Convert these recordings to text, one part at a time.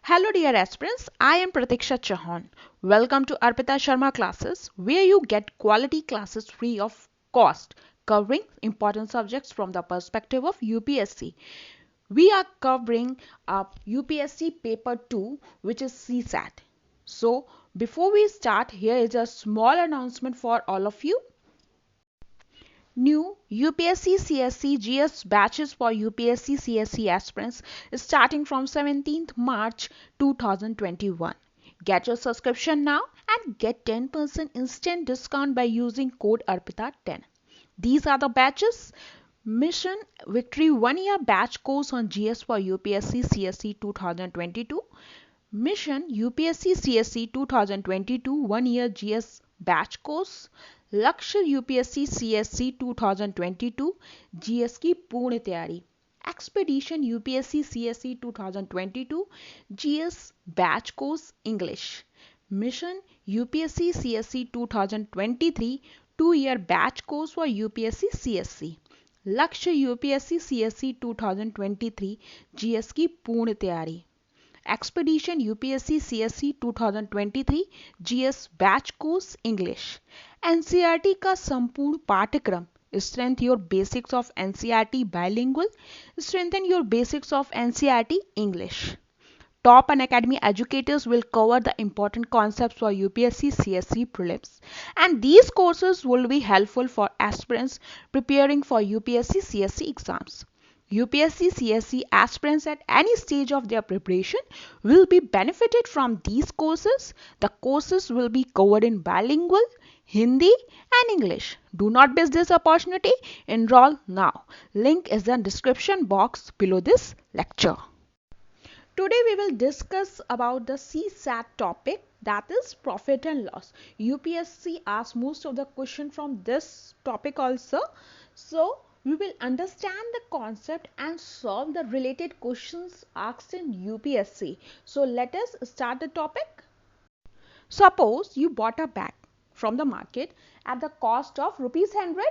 Hello dear aspirants, I am Pratiksha Chauhan. Welcome to Arpita Sharma classes where you get quality classes free of cost covering important subjects from the perspective of UPSC. We are covering up UPSC paper 2 which is CSAT. So before we start, here is a small announcement for all of you. New UPSC CSC GS batches for UPSC CSC aspirants starting from 17th March 2021. Get your subscription now and get 10% instant discount by using code ARPITA10. These are the batches. Mission Victory 1-year batch course on GS for UPSC CSC 2022. Mission UPSC CSC 2022 1-year GS batch course. लक्ष्य UPSC CSC 2022 GS की पूर्ण तैयारी. Expedition UPSC CSC 2022 GS batch course English. Mission UPSC CSC 2023 2-year batch course for UPSC CSC. लक्ष्य UPSC CSC 2023 GS की पूर्ण तैयारी. Expedition UPSC CSC 2023 GS batch course English. NCERT का संपूर्ण पाठ्यक्रम strength your basics of NCERT bilingual, strengthen your basics of NCERT English. Top Unacademy educators will cover the important concepts for UPSC CSC prelims, and these courses will be helpful for aspirants preparing for UPSC CSC exams. UPSC CSC aspirants at any stage of their preparation will be benefited from these courses. The courses will be covered in bilingual, Hindi and English. Do not miss this opportunity. Enroll now. Link is in the description box below this lecture. Today we will discuss about the CSAT topic, that is profit and loss. UPSC asks most of the question from this topic also. So we will understand the concept and solve the related questions asked in UPSC. So let us start the topic. Suppose you bought a bag from the market at the cost of rupees 100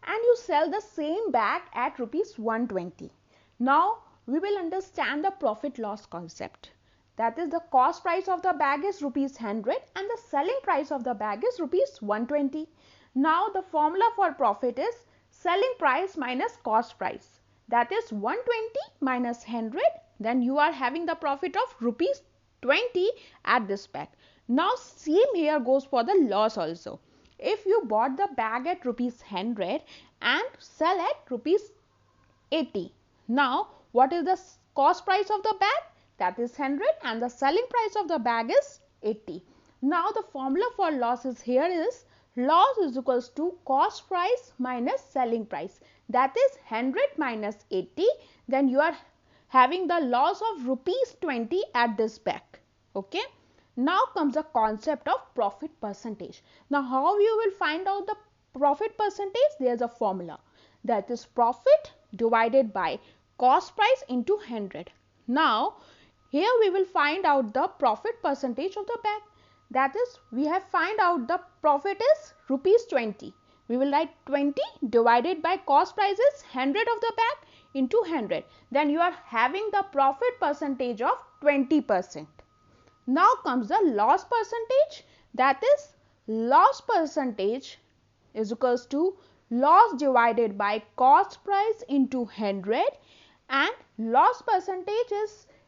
and you sell the same bag at rupees 120. Now we will understand the profit loss concept. That is, the cost price of the bag is rupees 100 and the selling price of the bag is rupees 120. Now the formula for profit is selling price minus cost price, that is 120 minus 100, then you are having the profit of rupees 20 at this bag. Now same here goes for the loss also. If you bought the bag at rupees 100 and sell at rupees 80, now what is the cost price of the bag? That is 100 and the selling price of the bag is 80. Now the formula for losses here is loss is equals to cost price minus selling price, that is 100 minus 80, then you are having the loss of rupees 20 at this bag. Okay. Now comes the concept of profit percentage. Now how you will find out the profit percentage? There is a formula, that is profit divided by cost price into 100. Now here we will find out the profit percentage of the bag. That is, we have find out the profit is rupees 20. We will write 20 divided by cost price is 100 of the bag into 100. Then you are having the profit percentage of 20%. Now comes the loss percentage. That is, loss percentage is equals to loss divided by cost price into 100, and loss percentage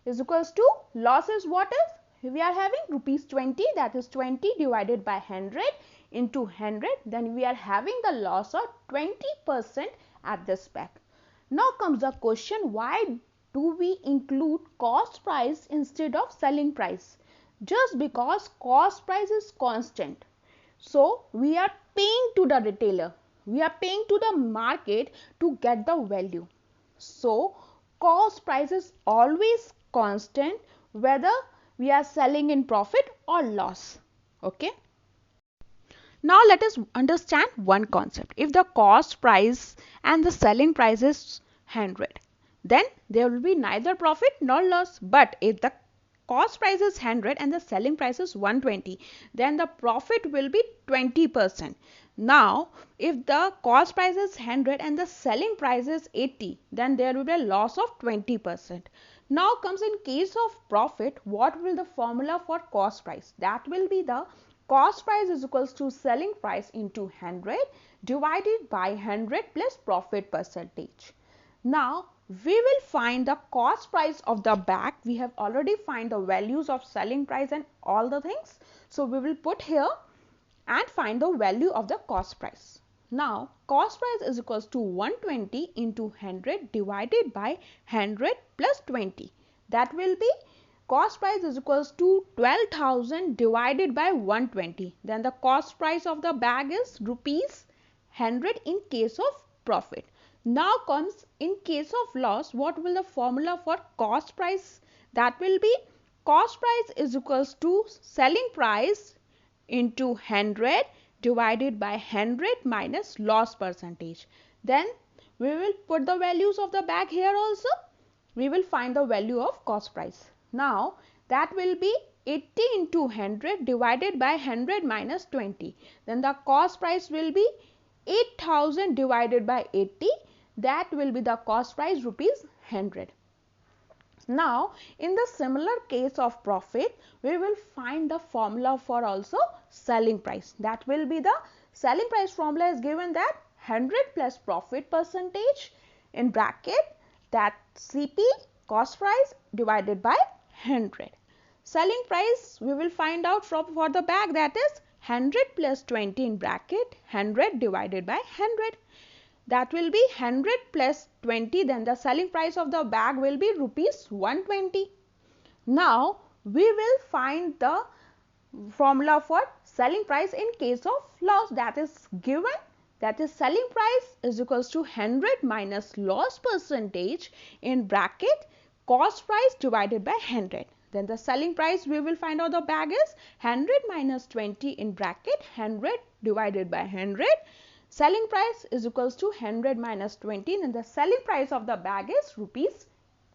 is equals to loss is what is? We are having rupees 20, that is 20 divided by 100 into 100, then we are having the loss of 20% at this bag. Now comes the question, why do we include cost price instead of selling price? Just because cost price is constant. So we are paying to the retailer, we are paying to the market to get the value. So cost price is always constant whether we are selling in profit or loss. Okay. Now let us understand one concept. If the cost price and the selling price is 100, then there will be neither profit nor loss. But if the cost price is 100 and the selling price is 120, then the profit will be 20%. Now if the cost price is 100 and the selling price is 80, then there will be a loss of 20%. Now comes in case of profit, what will the formula for cost price? That will be the cost price is equals to selling price into 100 divided by 100 plus profit percentage. Now we will find the cost price of the bag. We have already find the values of selling price and all the things. So we will put here and find the value of the cost price. Now cost price is equals to 120 into 100 divided by 100 plus 20. That will be cost price is equals to 12,000 divided by 120. Then the cost price of the bag is rupees 100 in case of profit. Now comes in case of loss, what will the formula for cost price? That will be cost price is equals to selling price into 100 divided by 100 minus loss percentage. Then we will put the values of the bag here also. We will find the value of cost price. Now that will be 80 into 100 divided by 100 minus 20. Then the cost price will be 8,000 divided by 80. That will be the cost price rupees 100. Now in the similar case of profit, we will find the formula for also selling price. That will be the selling price formula is given that 100 plus profit percentage in bracket, that CP cost price divided by 100. Selling price we will find out for the bag, that is 100 plus 20 in bracket 100 divided by 100. That will be 100 plus 20, then the selling price of the bag will be rupees 120. Now we will find the formula for selling price in case of loss, that is given, that is selling price is equals to 100 minus loss percentage in bracket cost price divided by 100. Then the selling price we will find out the bag is 100 minus 20 in bracket 100 divided by 100. Selling price is equals to 100 minus 20, and the selling price of the bag is rupees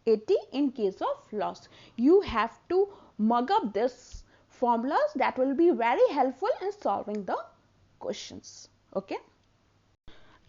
80 in case of loss. You have to mug up this formulas, that will be very helpful in solving the questions. Okay.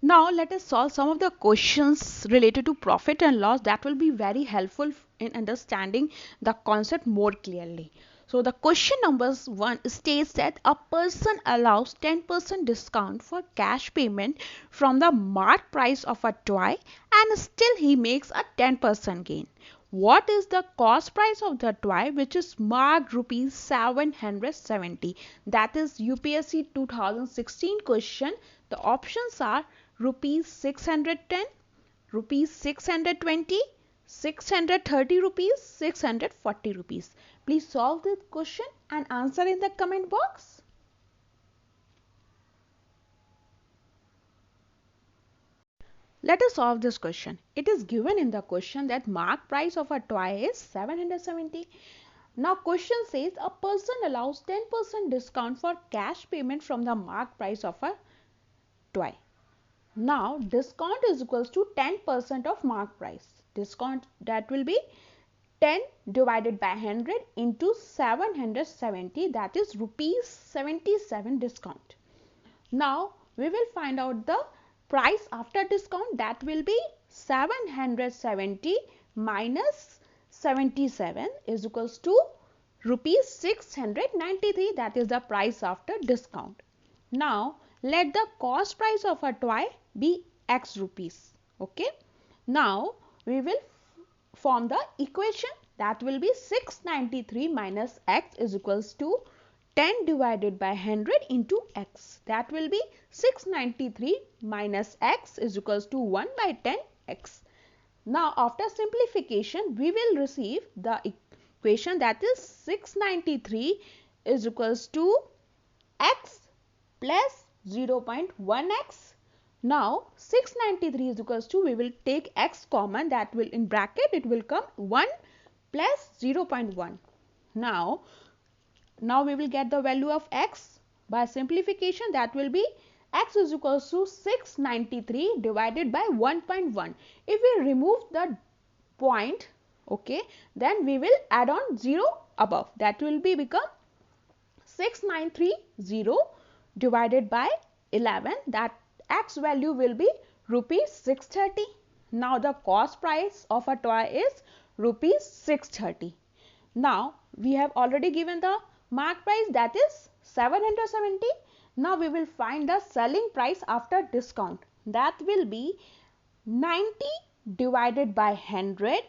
Now let us solve some of the questions related to profit and loss, that will be very helpful in understanding the concept more clearly. So the question number 1 states that a person allows 10% discount for cash payment from the marked price of a toy and still he makes a 10% gain. What is the cost price of the toy which is marked rupees 770? That is UPSC 2016 question. The options are rupees 610, rupees 620, 630 rupees, 640 rupees. Please solve this question and answer in the comment box. Let us solve this question. It is given in the question that marked price of a toy is 770. Now question says a person allows 10% discount for cash payment from the marked price of a toy. Now discount is equals to 10% of marked price. Discount, that will be 10 divided by 100 into 770, that is rupees 77 discount. Now we will find out the price after discount, that will be 770 minus 77 is equals to rupees 693, that is the price after discount. Now let the cost price of a toy be X rupees. Okay. Now we will form the equation, that will be 693 minus X is equals to 10 divided by 100 into X. That will be 693 minus X is equals to 1 by 10 X. Now after simplification we will receive the equation, that is 693 is equals to X plus 0.1x. Now 693 is equals to, we will take X common, that will in bracket it will come 1 plus 0.1. Now we will get the value of X by simplification, that will be X is equals to 693 divided by 1.1. If we remove the point, okay, then we will add on 0 above, that will be become 6930 divided by 11, that X value will be rupees 630. Now the cost price of a toy is rupees 630. Now we have already given the mark price, that is 770. Now we will find the selling price after discount, that will be 90 divided by 100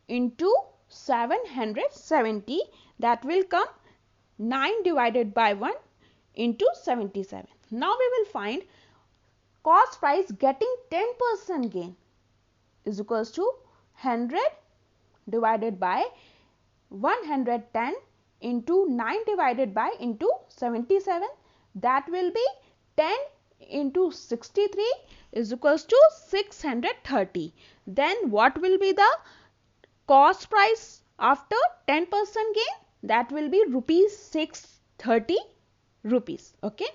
into 770, that will come 9 divided by 1 into 77. Now we will find cost price getting 10% gain is equals to 100 divided by 110 into 9 divided by into 77, that will be 10 into 63 is equals to 630. Then what will be the cost price after 10% gain? That will be rupees 630 rupees. Okay.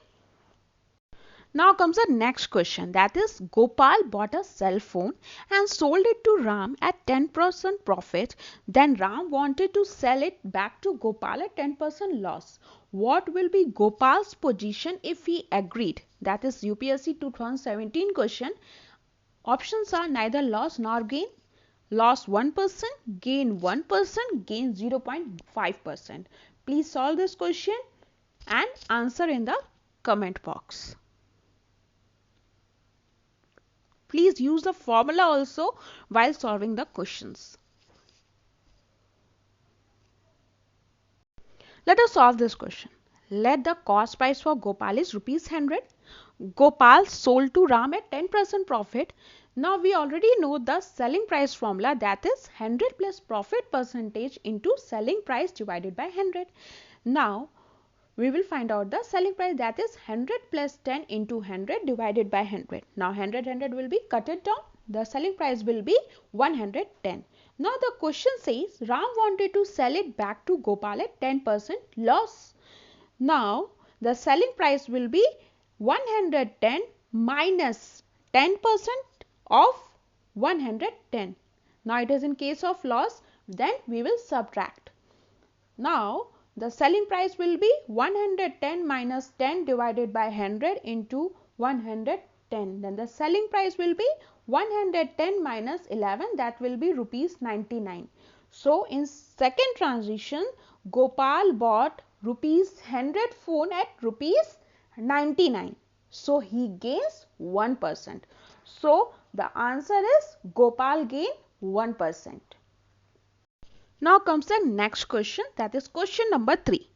Now comes the next question, that is Gopal bought a cell phone and sold it to Ram at 10% profit. Then Ram wanted to sell it back to Gopal at 10% loss. What will be Gopal's position if he agreed? That is UPSC 2017 question. Options are neither loss nor gain, loss 1%, gain 1%, gain 0.5%. Please solve this question and answer in the comment box. Please use the formula also while solving the questions. Let us solve this question. Let the cost price for Gopal is rupees 100. Gopal sold to Ram at 10% profit. Now we already know the selling price formula, that is 100 plus profit percentage into selling price divided by 100. Now we will find out the selling price, that is 100 plus 10 into 100 divided by 100. Now 100 will be cut it down. The selling price will be 110. Now the question says Ram wanted to sell it back to Gopal at 10% loss. Now the selling price will be 110 minus 10% of 110. Now it is in case of loss, then we will subtract. Now the selling price will be 110 minus 10 divided by 100 into 110. Then the selling price will be 110 minus 11, that will be rupees 99. So in second transition, Gopal bought rupees 100 phone at rupees 99. So he gains 1%. So the answer is Gopal gain 1%. Now comes the next question, that is question number 3.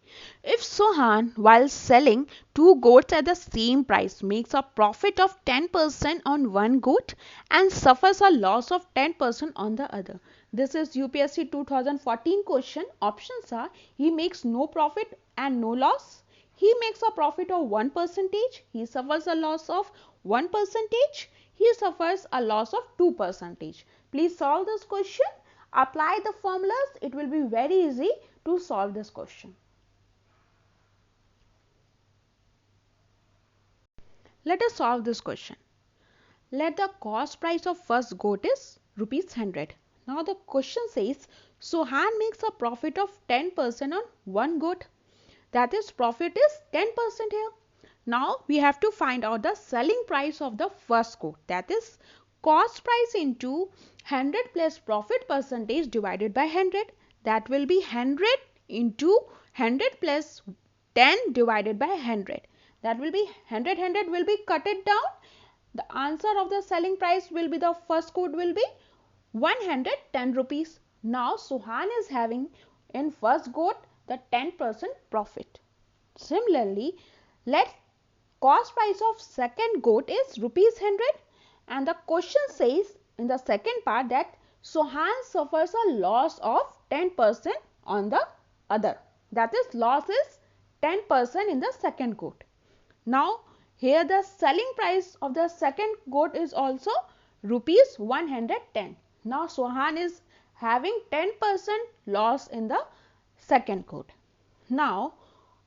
If Sohan, while selling two goats at the same price, makes a profit of 10% on one goat and suffers a loss of 10% on the other. This is UPSC 2014 question. Options are he makes no profit and no loss, he makes a profit of 1%, he suffers a loss of 1%, he suffers a loss of 2%. Please solve this question. Apply the formulas, it will be very easy to solve this question. Let us solve this question. Let the cost price of first goat is rupees 100. Now the question says Sohan makes a profit of 10% on one goat. That is profit is 10% here. Now we have to find out the selling price of the first goat. That is cost price into 100 plus profit percentage divided by 100. That will be 100 into 100 plus 10 divided by 100. That will be 100 will be cut it down. The answer of the selling price will be, the first goat will be 110 rupees. Now Sohan is having in first goat the 10% profit. Similarly, let cost price of second goat is rupees 100 and the question says in the second part that Sohan suffers a loss of 10% on the other. That is loss is 10% in the second goat. Now here the selling price of the second goat is also rupees 110. Now Sohan is having 10% loss in the second goat. Now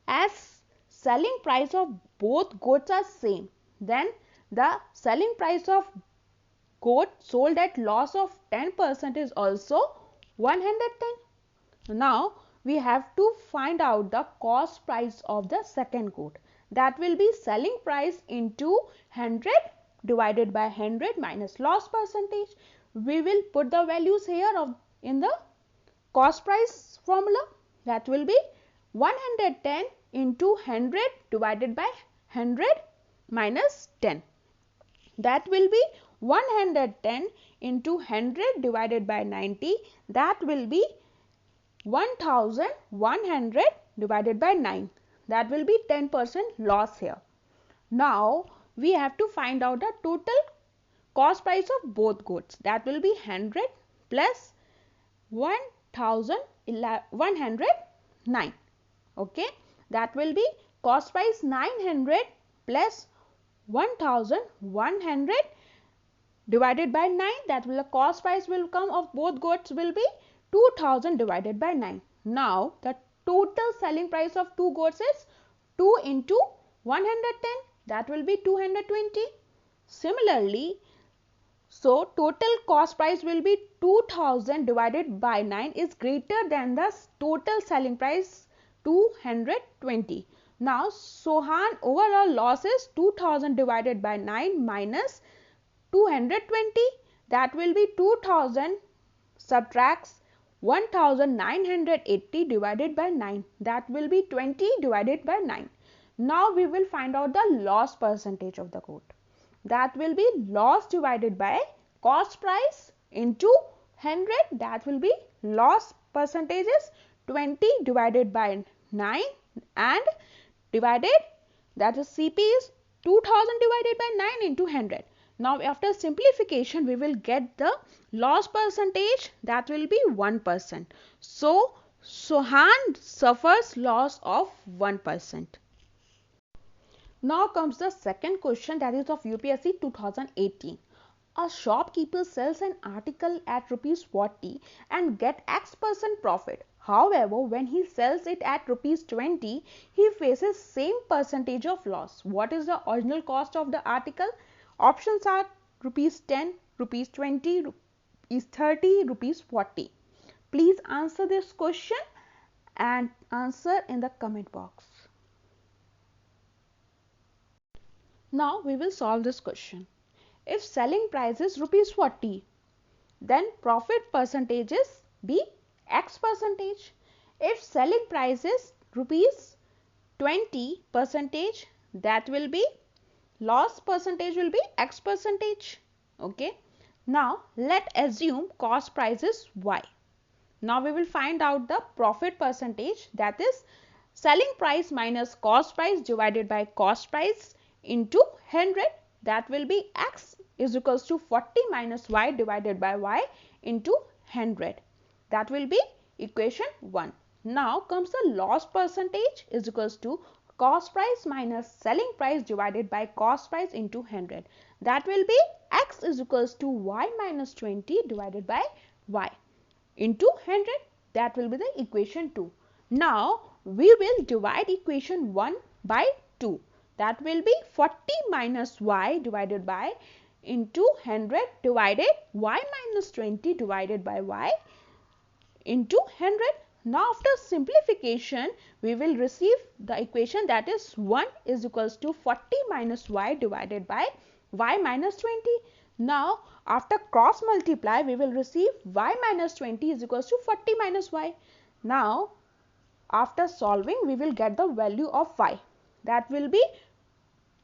as selling price of both goats are same, then the selling price of goat sold at loss of 10% is also 110. Now we have to find out the cost price of the second goat. That will be selling price into 100 divided by 100 minus loss percentage. We will put the values here in the cost price formula, that will be 110 into 100 divided by 100 minus 10. That will be 110 into 100 divided by 90, that will be 1100 divided by 9, that will be 10% loss here. Now we have to find out the total cost price of both goods, that will be 100 plus 1109. Okay, that will be cost price 900 plus 1100 divided by 9, that will the cost price will come of both goods will be 2000 divided by 9. Now the total selling price of two goods is 2 into 110, that will be 220. Similarly, so total cost price will be 2000 divided by 9 is greater than the total selling price 220. Now Sohan overall loss is 2000 divided by 9 minus 220, that will be 2000 subtracts 1980 divided by 9, that will be 20 divided by 9. Now we will find out the loss percentage of the good. That will be loss divided by cost price into 100, that will be loss percentage is 20 divided by 9 and divided, that is CP is 2000 divided by 9 into 100. Now after simplification we will get the loss percentage, that will be 1%. So Sohan suffers loss of 1%. Now comes the second question, that is of UPSC 2018. A shopkeeper sells an article at rupees 40 and get X% profit. However, when he sells it at rupees 20, he faces same percentage of loss. What is the original cost of the article? Options are rupees 10, rupees 20, rupees 30, rupees 40. Please answer this question and answer in the comment box. Now we will solve this question. If selling price is rupees 40, then profit percentage is be X percentage. If selling price is rupees 20 percentage, that will be loss percentage will be X percentage. Okay. Now let assume cost price is Y. Now we will find out the profit percentage, that is selling price minus cost price divided by cost price into 100, that will be X is equals to 40 minus Y divided by Y into 100, that will be equation 1. Now comes the loss percentage is equals to cost price minus selling price divided by cost price into 100, that will be X is equals to Y minus 20 divided by Y into 100, that will be the equation 2. Now we will divide equation 1 by 2, that will be 40 minus Y divided by into 100 divided Y minus 20 divided by Y into 100. Now after simplification we will receive the equation, that is 1 is equals to 40 minus Y divided by Y minus 20. Now after cross multiply we will receive Y minus 20 is equals to 40 minus Y. Now after solving we will get the value of Y, that will be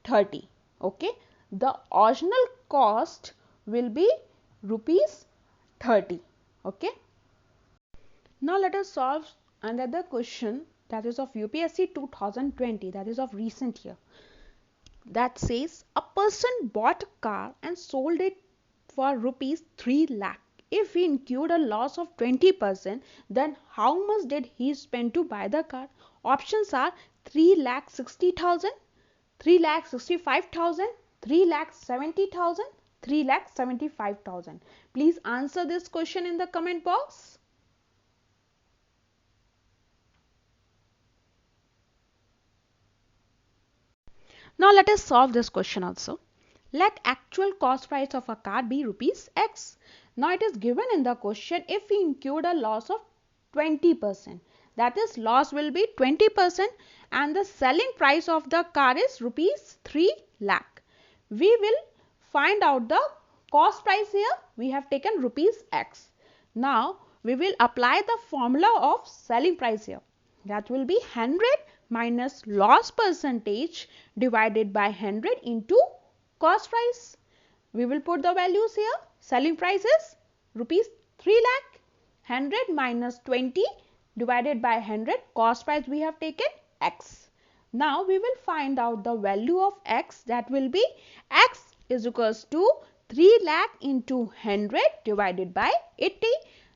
30. Okay, the original cost will be rupees 30. Okay. Now let us solve another question, that is of UPSC 2020, that is of recent year, that says a person bought a car and sold it for rupees 3 lakh. If he incurred a loss of 20%, then how much did he spend to buy the car? Options are 3,60,000, 3,65,000, 3,70,000, 3,75,000. Please answer this question in the comment box. Now let us solve this question also. Let actual cost price of a car be rupees X. Now it is given in the question, if we incurred a loss of 20%, that is loss will be 20% and the selling price of the car is rupees 3 lakh. We will find out the cost price here. We have taken rupees X. Now we will apply the formula of selling price here. That will be 100 minus loss percentage divided by 100 into cost price. We will put the values here. Selling price is rupees 3 lakh. 100 minus 20 divided by 100, cost price we have taken x. Now we will find out the value of x. That will be x is equals to 3 lakh into 100 divided by 80.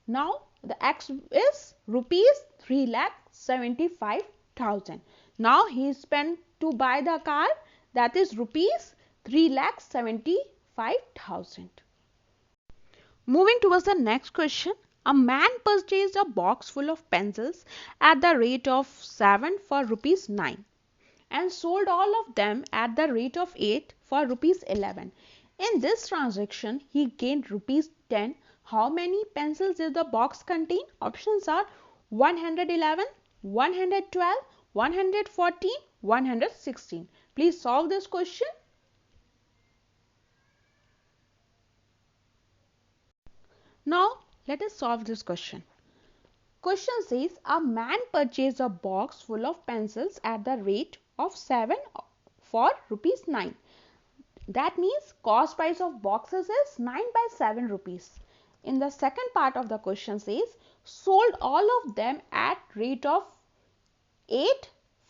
Now the x is rupees 3 lakh 75,000. Now he spent to buy the car, that is rupees 3 lakh 75,000. Moving towards the next question. A man purchased a box full of pencils at the rate of 7 for rupees 9 and sold all of them at the rate of 8 for rupees 11. In this transaction, he gained rupees 10. How many pencils did the box contain? Options are 111, 112, 114, 116. Please solve this question. Now, let us solve this question. Question says a man purchased a box full of pencils at the rate of 7 for rupees 9. That means cost price of boxes is 9 by 7 rupees. In the second part of the question says sold all of them at rate of 8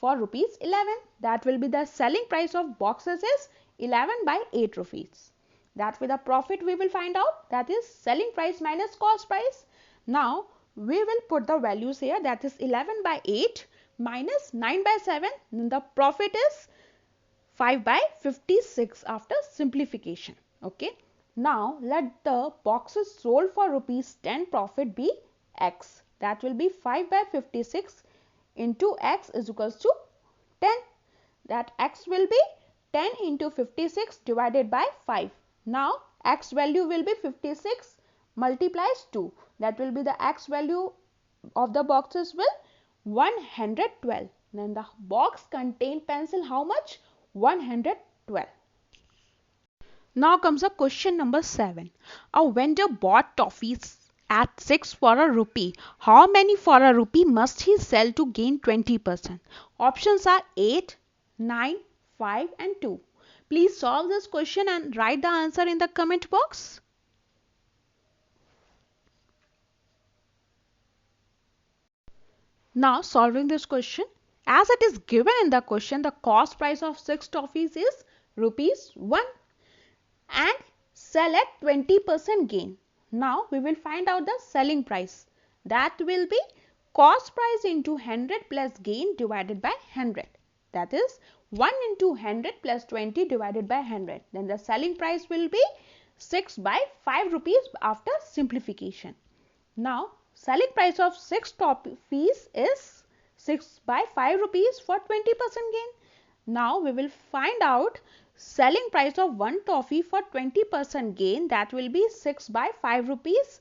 for rupees 11. That will be the selling price of boxes is 11 by 8 rupees. That with the profit we will find out, that is selling price minus cost price. Now we will put the values here, that is 11 by 8 minus 9 by 7. Then the profit is 5 by 56 after simplification. Okay. Now let the boxes sold for rupees 10 profit be x. That will be 5 by 56 into x is equals to 10. That x will be 10 into 56 divided by 5. Now x value will be 56 multiplies 2. That will be the x value of the boxes will 112. Then the box contain pencil how much? 112. Now comes a question number 7. A vendor bought toffees at 6 for a rupee. How many for a rupee must he sell to gain 20%? Options are 8, 9, 5 and 2. Please solve this question and write the answer in the comment box. Now solving this question. As it is given in the question, the cost price of 6 toffees is rupees 1 and sell at 20% gain. Now we will find out the selling price. That will be cost price into 100 plus gain divided by 100. That is 1 into 100 plus 20 divided by 100. Then the selling price will be 6 by 5 rupees after simplification. Now selling price of 6 toffees is 6 by 5 rupees for 20% gain. Now we will find out selling price of 1 toffee for 20% gain. That will be 6 by 5 rupees.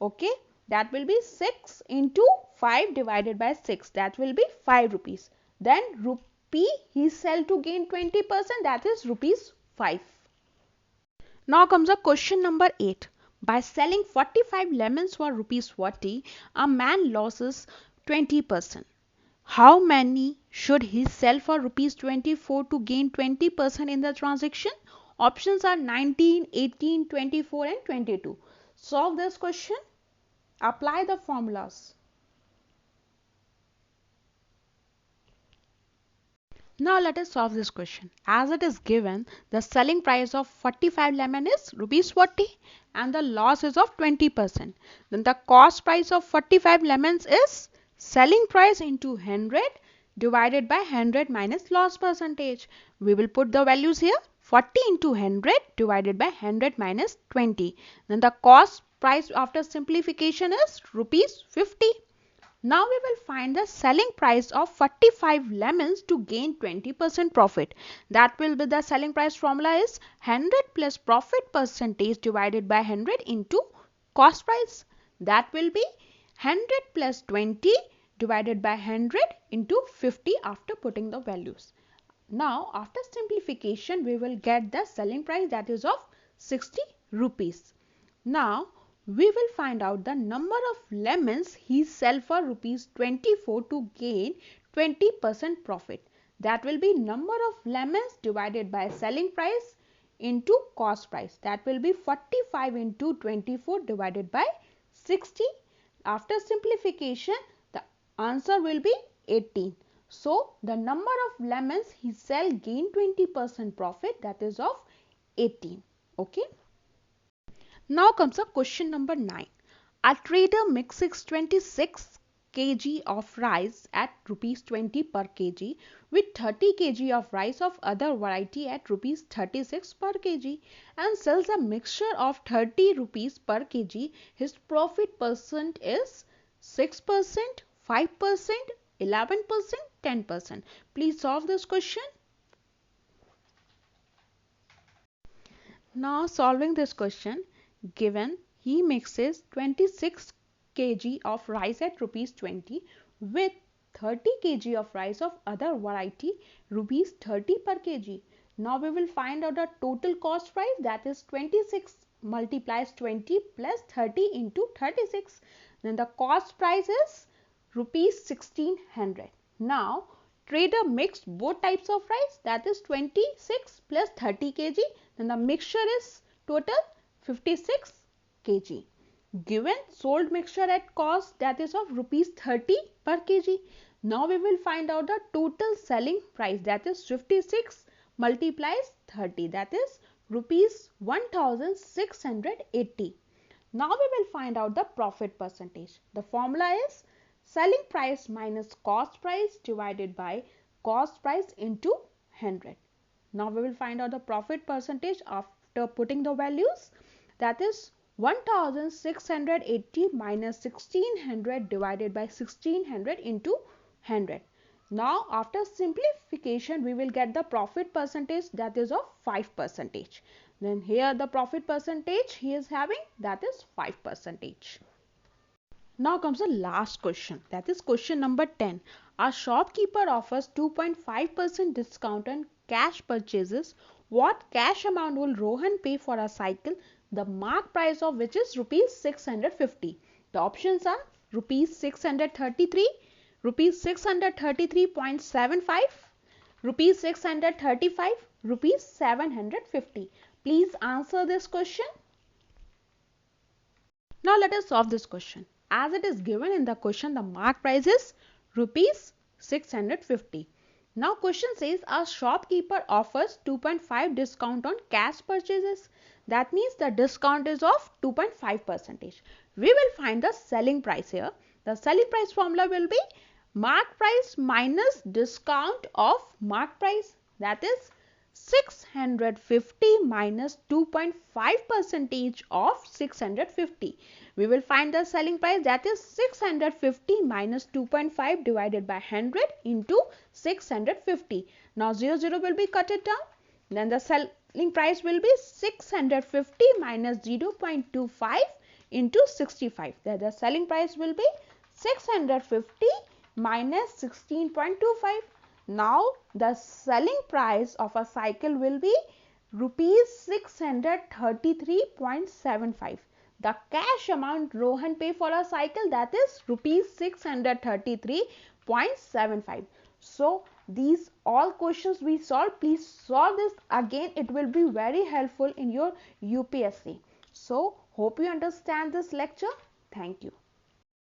Okay. That will be 6 into 5 divided by 6. That will be 5 rupees. Then rupee he sell to gain 20%. That is rupees 5. Now comes a question number 8. By selling 45 lemons for rupees 40, a man loses 20%. How many should he sell for rupees 24 to gain 20% in the transaction? Options are 19, 18, 24 and 22. Solve this question. Apply the formulas. Now let us solve this question. As it is given, the selling price of 45 lemon is rupees 40 and the loss is of 20%. Then the cost price of 45 lemons is selling price into 100 divided by 100 minus loss percentage. We will put the values here. 40 into 100 divided by 100 minus 20. Then the cost price after simplification is rupees 50. Now we will find the selling price of 45 lemons to gain 20% profit. That will be the selling price formula is 100 plus profit percentage divided by 100 into cost price. That will be 100 plus 20 divided by 100 into 50 after putting the values. Now after simplification we will get the selling price, that is of 60 rupees. Now We will find out the number of lemons he sell for rupees 24 to gain 20% profit. That will be number of lemons divided by selling price into cost price. That will be 45 into 24 divided by 60. After simplification, the answer will be 18. So, the number of lemons he sell gain 20% profit, that is of 18. Okay. Now comes up question number 9. A trader mixes 26 kg of rice at rupees 20 per kg with 30 kg of rice of other variety at rupees 36 per kg and sells a mixture of 30 rupees per kg. His profit percent is 6%, 5%, 11%, 10%. Please solve this question. Now solving this question, given he mixes 26 kg of rice at rupees 20 with 30 kg of rice of other variety rupees 30 per kg. Now we will find out the total cost price, that is 26 multiplies 20 plus 30 into 36. Then the cost price is rupees 1600. Now trader mixed both types of rice, that is 26 plus 30 kg. Then the mixture is total 56 kg. Given sold mixture at cost, that is of rupees 30 per kg. Now we will find out the total selling price, that is 56 multiplies 30, that is rupees 1680. Now we will find out the profit percentage. The formula is selling price minus cost price divided by cost price into 100. Now we will find out the profit percentage after putting the values, that is 1680 minus 1600 divided by 1600 into 100. Now after simplification we will get the profit percentage, that is of 5%. Then here the profit percentage he is having, that is 5%. Now comes the last question, that is question number 10. A shopkeeper offers 2.5% discount on cash purchases. What cash amount will Rohan pay for a cycle, the mark price of which is rupees 650? The options are rupees 633, rupees 633.75, rupees 635, rupees 750. Please answer this question. Now let us solve this question. As it is given in the question, the mark price is rupees 650. Now question says a shopkeeper offers 2.5 discount on cash purchases. That means the discount is of 2.5%. We will find the selling price here. The selling price formula will be mark price minus discount of mark price, that is 650 minus 2.5% of 650. We will find the selling price, that is 650 minus 2.5 divided by 100 into 650. Now 0 will be cut it down. Then the selling price will be 650 minus 0.25 into 65. Then the selling price will be 650 minus 16.25. Now the selling price of a cycle will be rupees 633.75. The cash amount Rohan pay for a cycle, that is rupees 633.75. So these all questions we solved. Please solve this again. It will be very helpful in your UPSC. So hope you understand this lecture. Thank you.